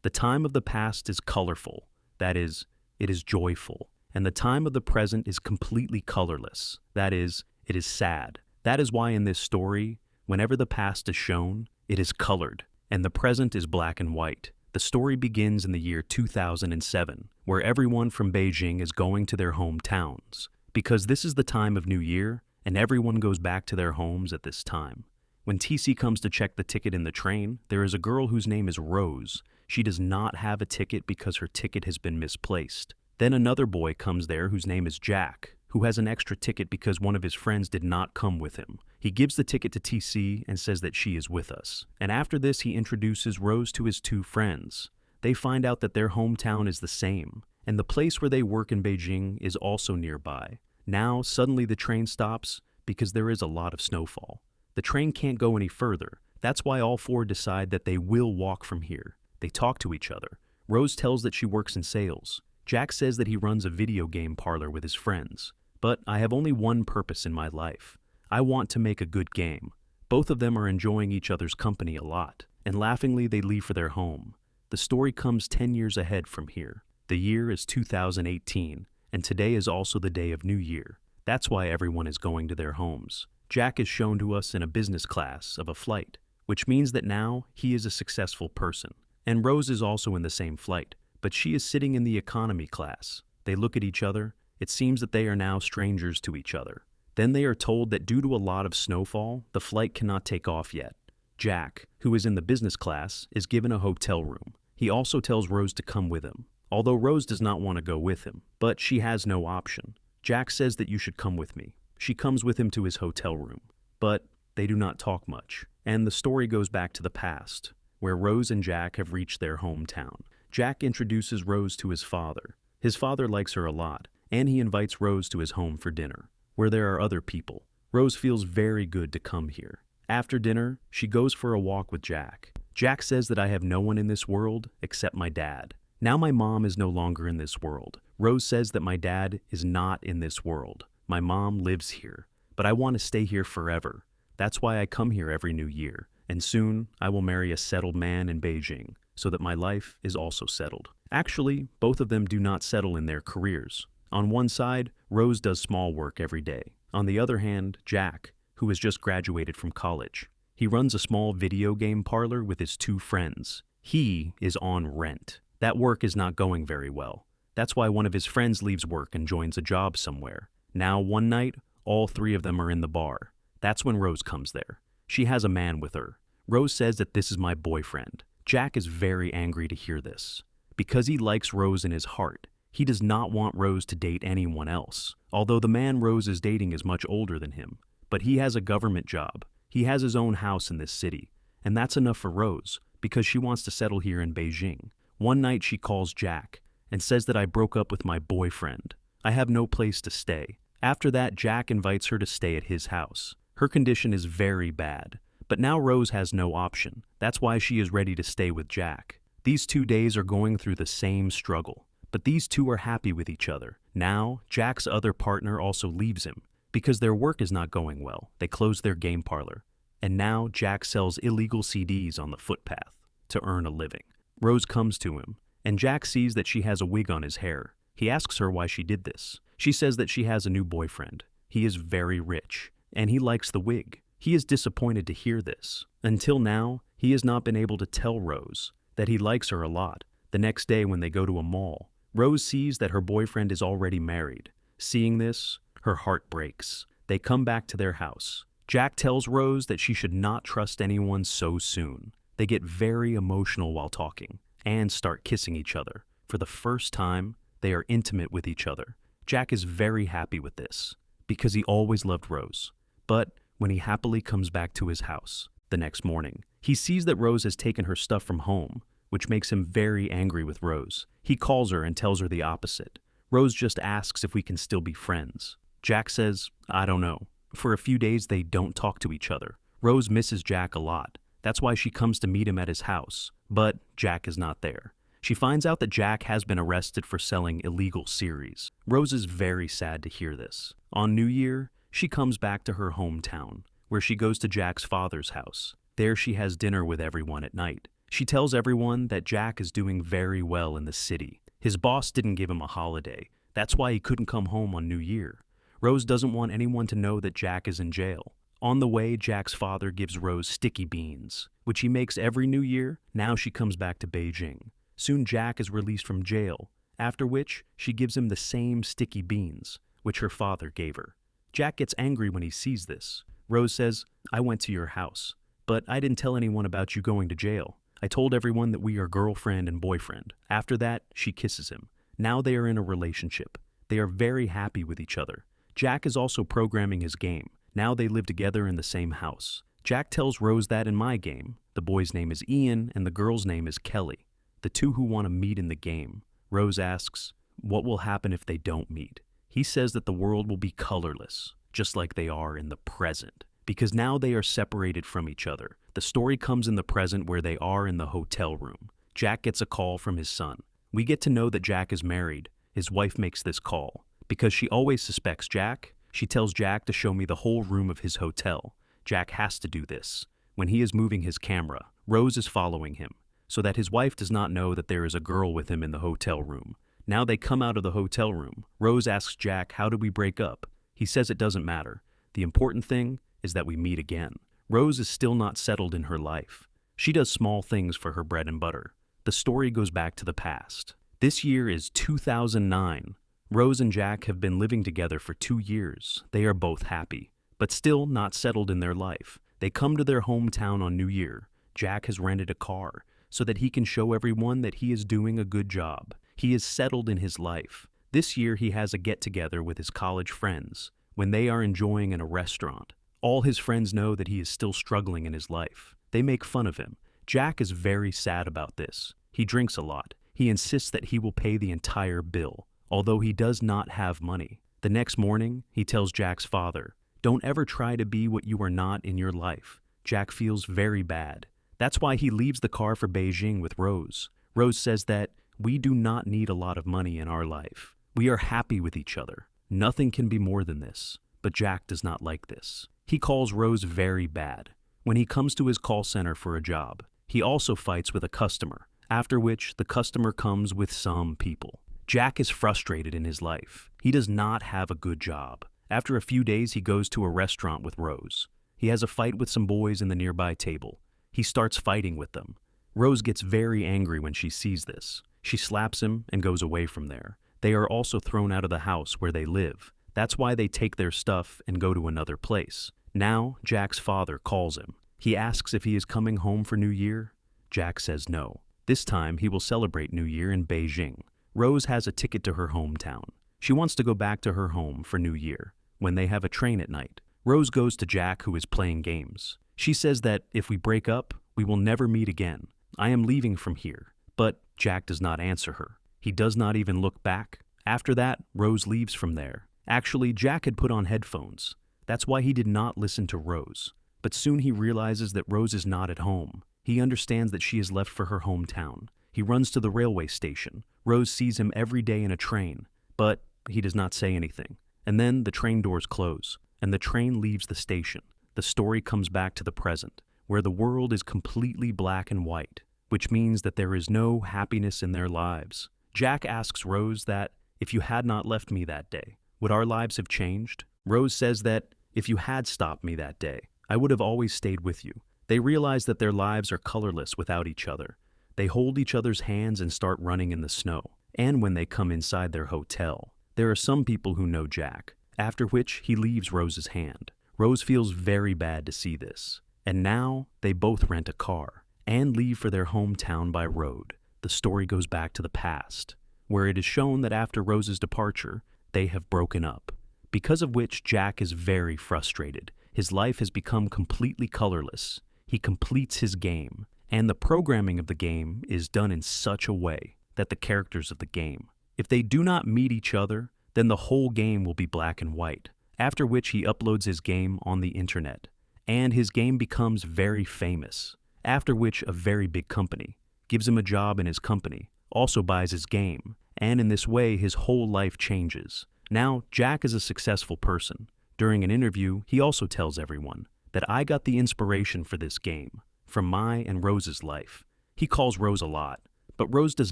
The time of the past is colorful, that is, it is joyful, and the time of the present is completely colorless, that is, it is sad. That is why in this story, whenever the past is shown, it is colored, and the present is black and white. The story begins in the year 2007, where everyone from Beijing is going to their hometowns, because this is the time of New Year, and everyone goes back to their homes at this time. When TC comes to check the ticket in the train, there is a girl whose name is Rose. She does not have a ticket because her ticket has been misplaced. Then another boy comes there whose name is Jack, who has an extra ticket because one of his friends did not come with him. He gives the ticket to TC and says that she is with us. And after this, he introduces Rose to his two friends. They find out that their hometown is the same, and the place where they work in Beijing is also nearby. Now, suddenly the train stops because there is a lot of snowfall. The train can't go any further. That's why all four decide that they will walk from here. They talk to each other. Rose tells that she works in sales. Jack says that he runs a video game parlor with his friends. But I have only one purpose in my life. I want to make a good game. Both of them are enjoying each other's company a lot, and laughingly they leave for their home. The story comes 10 years ahead from here. The year is 2018, and today is also the day of New Year. That's why everyone is going to their homes. Jack is shown to us in a business class of a flight, which means that now he is a successful person. And Rose is also in the same flight, but she is sitting in the economy class. They look at each other. It seems that they are now strangers to each other. Then they are told that due to a lot of snowfall, the flight cannot take off yet. Jack, who is in the business class, is given a hotel room. He also tells Rose to come with him, although Rose does not want to go with him, but she has no option. Jack says that you should come with me. She comes with him to his hotel room, but they do not talk much, and the story goes back to the past, where Rose and Jack have reached their hometown. Jack introduces Rose to his father. His father likes her a lot, and he invites Rose to his home for dinner, where there are other people. Rose feels very good to come here. After dinner, she goes for a walk with Jack. Jack says that I have no one in this world except my dad. Now my mom is no longer in this world. Rose says that my dad is not in this world. My mom lives here, but I want to stay here forever. That's why I come here every New Year, and soon I will marry a settled man in Beijing, so that my life is also settled. Actually, both of them do not settle in their careers. On one side, Rose does small work every day. On the other hand, Jack, who has just graduated from college, he runs a small video game parlor with his two friends. He is on rent. That work is not going very well. That's why one of his friends leaves work and joins a job somewhere. Now, one night, all three of them are in the bar. That's when Rose comes there. She has a man with her. Rose says that this is my boyfriend. Jack is very angry to hear this. Because he likes Rose in his heart, he does not want Rose to date anyone else. Although the man Rose is dating is much older than him, but he has a government job. He has his own house in this city, and that's enough for Rose because she wants to settle here in Beijing. One night she calls Jack and says that I broke up with my boyfriend. I have no place to stay. After that, Jack invites her to stay at his house. Her condition is very bad, but now Rose has no option. That's why she is ready to stay with Jack. These 2 days are going through the same struggle, but these two are happy with each other. Now, Jack's other partner also leaves him because their work is not going well. They close their game parlor, and now Jack sells illegal CDs on the footpath to earn a living. Rose comes to him, and Jack sees that she has a wig on his hair. He asks her why she did this. She says that she has a new boyfriend. He is very rich, and he likes the wig. He is disappointed to hear this. Until now, he has not been able to tell Rose that he likes her a lot. The next day when they go to a mall, Rose sees that her boyfriend is already married. Seeing this, her heart breaks. They come back to their house. Jack tells Rose that she should not trust anyone so soon. They get very emotional while talking and start kissing each other. For the first time, they are intimate with each other. Jack is very happy with this because he always loved Rose. But when he happily comes back to his house the next morning, he sees that Rose has taken her stuff from home, which makes him very angry with Rose. He calls her and tells her the opposite. Rose just asks if we can still be friends. Jack says, I don't know. For a few days, they don't talk to each other. Rose misses Jack a lot. That's why she comes to meet him at his house. But Jack is not there. She finds out that Jack has been arrested for selling illegal series. Rose is very sad to hear this. On New Year, she comes back to her hometown, where she goes to Jack's father's house. There she has dinner with everyone at night. She tells everyone that Jack is doing very well in the city. His boss didn't give him a holiday. That's why he couldn't come home on New Year. Rose doesn't want anyone to know that Jack is in jail. On the way, Jack's father gives Rose sticky beans, which he makes every New Year. Now she comes back to Beijing. Soon Jack is released from jail, after which she gives him the same sticky beans, which her father gave her. Jack gets angry when he sees this. Rose says, "I went to your house, but I didn't tell anyone about you going to jail. I told everyone that we are girlfriend and boyfriend." After that, she kisses him. Now they are in a relationship. They are very happy with each other. Jack is also programming his game. Now they live together in the same house. Jack tells Rose that in my game, the boy's name is Ian and the girl's name is Kelly, the two who want to meet in the game. Rose asks, what will happen if they don't meet? He says that the world will be colorless, just like they are in the present, because now they are separated from each other. The story comes in the present where they are in the hotel room. Jack gets a call from his son. We get to know that Jack is married. His wife makes this call. Because she always suspects Jack, she tells Jack to show me the whole room of his hotel. Jack has to do this. When he is moving his camera, Rose is following him, so that his wife does not know that there is a girl with him in the hotel room. Now they come out of the hotel room. Rose asks Jack, how did we break up? He says it doesn't matter. The important thing is that we meet again. Rose is still not settled in her life. She does small things for her bread and butter. The story goes back to the past. This year is 2009. Rose and Jack have been living together for 2 years. They are both happy, but still not settled in their life. They come to their hometown on New Year. Jack has rented a car so that he can show everyone that he is doing a good job. He is settled in his life. This year he has a get-together with his college friends when they are enjoying in a restaurant. All his friends know that he is still struggling in his life. They make fun of him. Jack is very sad about this. He drinks a lot. He insists that he will pay the entire bill, although he does not have money. The next morning, he tells Jack's father, "Don't ever try to be what you are not in your life." Jack feels very bad. That's why he leaves the car for Beijing with Rose. Rose says that we do not need a lot of money in our life. We are happy with each other. Nothing can be more than this. But Jack does not like this. He calls Rose very bad. When he comes to his call center for a job, he also fights with a customer, after which the customer comes with some people. Jack is frustrated in his life. He does not have a good job. After a few days, he goes to a restaurant with Rose. He has a fight with some boys in the nearby table. He starts fighting with them. Rose gets very angry when she sees this. She slaps him and goes away from there. They are also thrown out of the house where they live. That's why they take their stuff and go to another place. Now, Jack's father calls him. He asks if he is coming home for New Year. Jack says no. This time, he will celebrate New Year in Beijing. Rose has a ticket to her hometown. She wants to go back to her home for New Year, when they have a train at night. Rose goes to Jack, who is playing games. She says that if we break up, we will never meet again. I am leaving from here. But Jack does not answer her. He does not even look back. After that, Rose leaves from there. Actually, Jack had put on headphones. That's why he did not listen to Rose. But soon he realizes that Rose is not at home. He understands that she has left for her hometown. He runs to the railway station. Rose sees him every day in a train, but he does not say anything. And then the train doors close, and the train leaves the station. The story comes back to the present, where the world is completely black and white, which means that there is no happiness in their lives. Jack asks Rose that, if you had not left me that day, would our lives have changed? Rose says that, if you had stopped me that day, I would have always stayed with you. They realize that their lives are colorless without each other. They hold each other's hands and start running in the snow. And when they come inside their hotel, there are some people who know Jack, after which he leaves Rose's hand. Rose feels very bad to see this. And now they both rent a car and leave for their hometown by road. The story goes back to the past, where it is shown that after Rose's departure, they have broken up, because of which Jack is very frustrated. His life has become completely colorless. He completes his game, and the programming of the game is done in such a way that the characters of the game, if they do not meet each other, then the whole game will be black and white, after which he uploads his game on the internet, and his game becomes very famous, after which a very big company gives him a job in his company, also buys his game, and in this way his whole life changes. Now, Jack is a successful person. During an interview, he also tells everyone that I got the inspiration for this game from my and Rose's life. He calls Rose a lot, but Rose does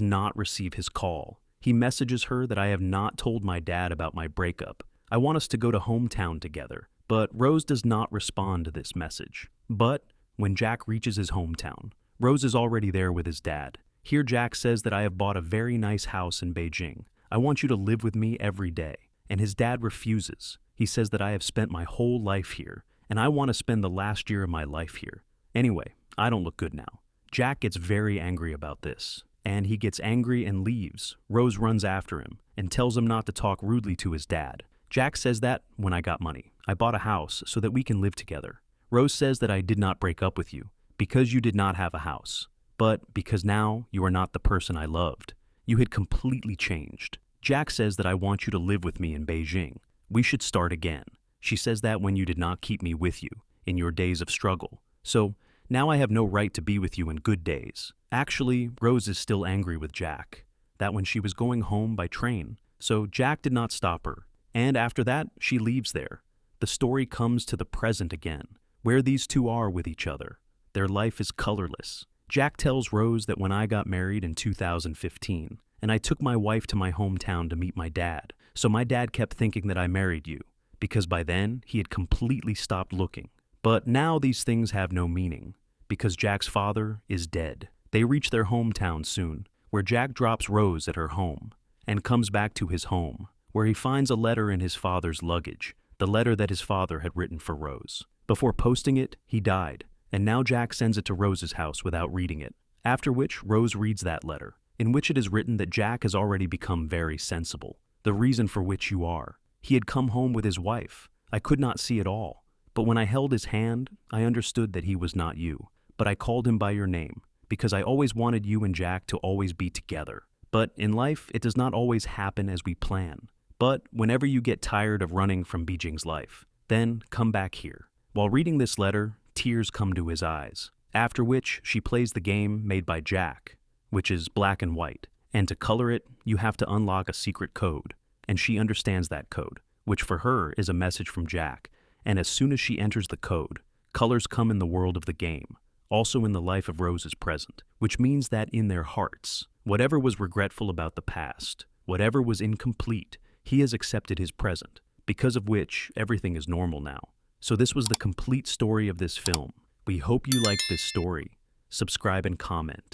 not receive his call. He messages her that I have not told my dad about my breakup. I want us to go to hometown together, but Rose does not respond to this message. But when Jack reaches his hometown, Rose is already there with his dad. Here Jack says that I have bought a very nice house in Beijing. I want you to live with me every day. And his dad refuses. He says that I have spent my whole life here, and I want to spend the last year of my life here. Anyway, I don't look good now. Jack gets very angry about this, and he gets angry and leaves. Rose runs after him and tells him not to talk rudely to his dad. Jack says that when I got money, I bought a house so that we can live together. Rose says that I did not break up with you because you did not have a house, but because now you are not the person I loved. You had completely changed. Jack says that I want you to live with me in Beijing. We should start again. She says that when you did not keep me with you in your days of struggle. So now I have no right to be with you in good days. Actually, Rose is still angry with Jack, that when she was going home by train, so Jack did not stop her. And after that, she leaves there. The story comes to the present again, where these two are with each other. Their life is colorless. Jack tells Rose that when I got married in 2015, and I took my wife to my hometown to meet my dad, so my dad kept thinking that I married you, because by then he had completely stopped looking. But now these things have no meaning, because Jack's father is dead. They reach their hometown soon, where Jack drops Rose at her home, and comes back to his home, where he finds a letter in his father's luggage, the letter that his father had written for Rose. Before posting it, he died, and now Jack sends it to Rose's house without reading it, after which Rose reads that letter, in which it is written that Jack has already become very sensible, the reason for which you are. He had come home with his wife. I could not see it all, but when I held his hand, I understood that he was not you, but I called him by your name, because I always wanted you and Jack to always be together. But in life, it does not always happen as we plan. But whenever you get tired of running from Beijing's life, then come back here. While reading this letter, tears come to his eyes, after which she plays the game made by Jack, which is black and white, and to color it, you have to unlock a secret code, and she understands that code, which for her is a message from Jack, and as soon as she enters the code, colors come in the world of the game, also in the life of Rose's present, which means that in their hearts, whatever was regretful about the past, whatever was incomplete, he has accepted his present, because of which everything is normal now. So this was the complete story of this film. We hope you liked this story. Subscribe and comment.